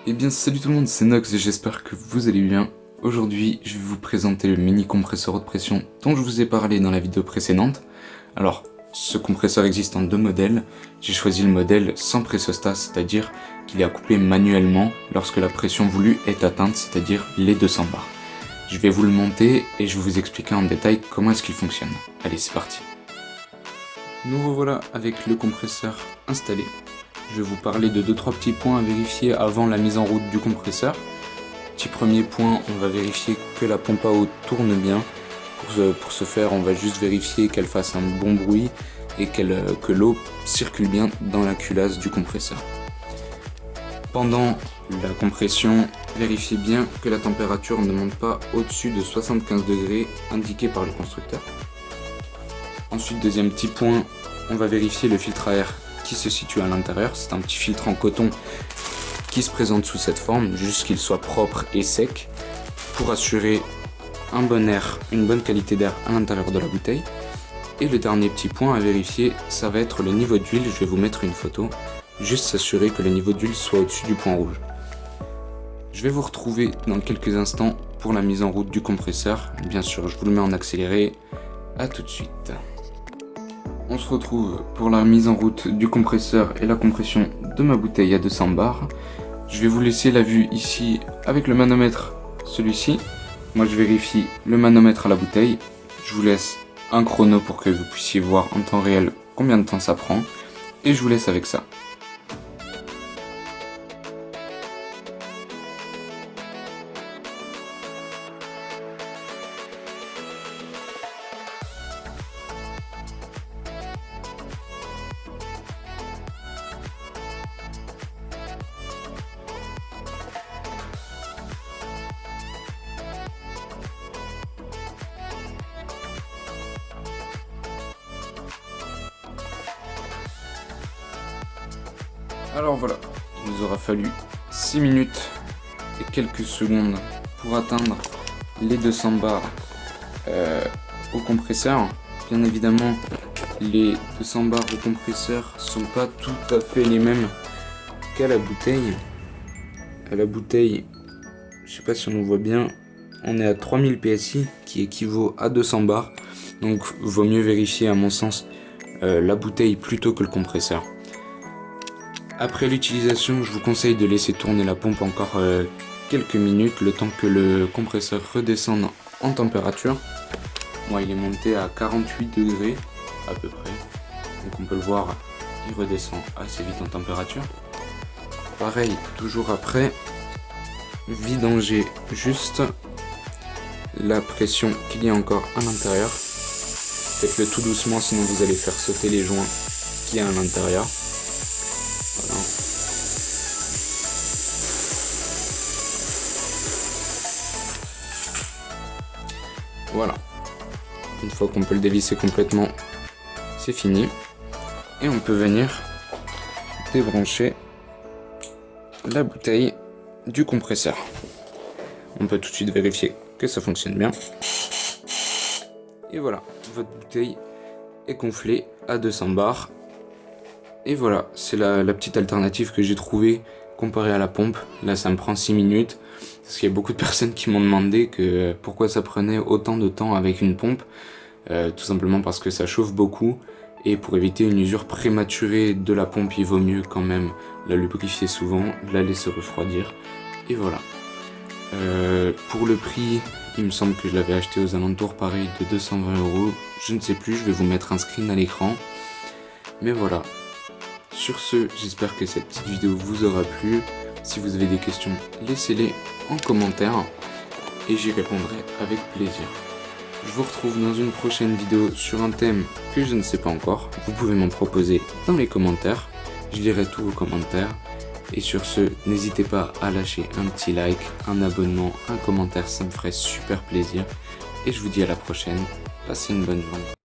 Eh bien salut tout le monde, c'est Nox et j'espère que vous allez bien. Aujourd'hui je vais vous présenter le mini compresseur haute pression dont je vous ai parlé dans la vidéo précédente. Alors ce compresseur existe en deux modèles. J'ai choisi le modèle sans pressostat, c'est-à-dire qu'il est à couper manuellement lorsque la pression voulue est atteinte, c'est-à-dire les 200 bars. Je vais vous le monter et je vais vous expliquer en détail comment est-ce qu'il fonctionne. Allez, c'est parti. Nous revoilà avec le compresseur installé. Je vais vous parler de 2-3 petits points à vérifier avant la mise en route du compresseur. Petit premier point, on va vérifier que la pompe à eau tourne bien. Pour ce faire, on va juste vérifier qu'elle fasse un bon bruit et que l'eau circule bien dans la culasse du compresseur. Pendant la compression, vérifiez bien que la température ne monte pas au-dessus de 75 degrés indiqué par le constructeur. Ensuite, deuxième petit point, on va vérifier le filtre à air qui se situe à l'intérieur. C'est un petit filtre en coton qui se présente sous cette forme, juste qu'il soit propre et sec pour assurer un bon air, une bonne qualité d'air à l'intérieur de la bouteille. Et le dernier petit point à vérifier, ça va être le niveau d'huile. Je vais vous mettre une photo, juste s'assurer que le niveau d'huile soit au-dessus du point rouge. Je vais vous retrouver dans quelques instants pour la mise en route du compresseur. Bien sûr, je vous le mets en accéléré. À tout de suite. On se retrouve pour la mise en route du compresseur et la compression de ma bouteille à 200 bars. Je vais vous laisser la vue ici avec le manomètre, celui-ci. Moi je vérifie le manomètre à la bouteille. Je vous laisse un chrono pour que vous puissiez voir en temps réel combien de temps ça prend. Et je vous laisse avec ça. Alors voilà, il nous aura fallu 6 minutes et quelques secondes pour atteindre les 200 bars au compresseur. Bien évidemment, les 200 bars au compresseur sont pas tout à fait les mêmes qu'à la bouteille. À la bouteille, je sais pas si on le voit bien, on est à 3000 PSI qui équivaut à 200 bars. Donc vaut mieux vérifier à mon sens la bouteille plutôt que le compresseur. Après l'utilisation, je vous conseille de laisser tourner la pompe encore quelques minutes, le temps que le compresseur redescende en température. Moi, il est monté à 48 degrés à peu près, donc on peut le voir, il redescend assez vite en température. Pareil, toujours après, vidanger juste la pression qu'il y a encore à l'intérieur. Faites-le tout doucement, sinon vous allez faire sauter les joints qu'il y a à l'intérieur. Voilà. Voilà. Une fois qu'on peut le dévisser complètement, c'est fini. Et on peut venir débrancher la bouteille du compresseur. On peut tout de suite vérifier que ça fonctionne bien. Et voilà, votre bouteille est gonflée à 200 bars. Et voilà, c'est la petite alternative que j'ai trouvée comparée à la pompe. Là, ça me prend 6 minutes. Parce qu'il y a beaucoup de personnes qui m'ont demandé pourquoi ça prenait autant de temps avec une pompe. Tout simplement parce que ça chauffe beaucoup. Et pour éviter une usure prématurée de la pompe, il vaut mieux quand même la lubrifier souvent, la laisser refroidir. Et voilà. Pour le prix, il me semble que je l'avais acheté aux alentours pareil de 220 €. Je ne sais plus, je vais vous mettre un screen à l'écran. Mais voilà. Sur ce, j'espère que cette petite vidéo vous aura plu. Si vous avez des questions, laissez-les en commentaire et j'y répondrai avec plaisir. Je vous retrouve dans une prochaine vidéo sur un thème que je ne sais pas encore. Vous pouvez m'en proposer dans les commentaires. Je lirai tous vos commentaires. Et sur ce, n'hésitez pas à lâcher un petit like, un abonnement, un commentaire, ça me ferait super plaisir. Et je vous dis à la prochaine. Passez une bonne journée.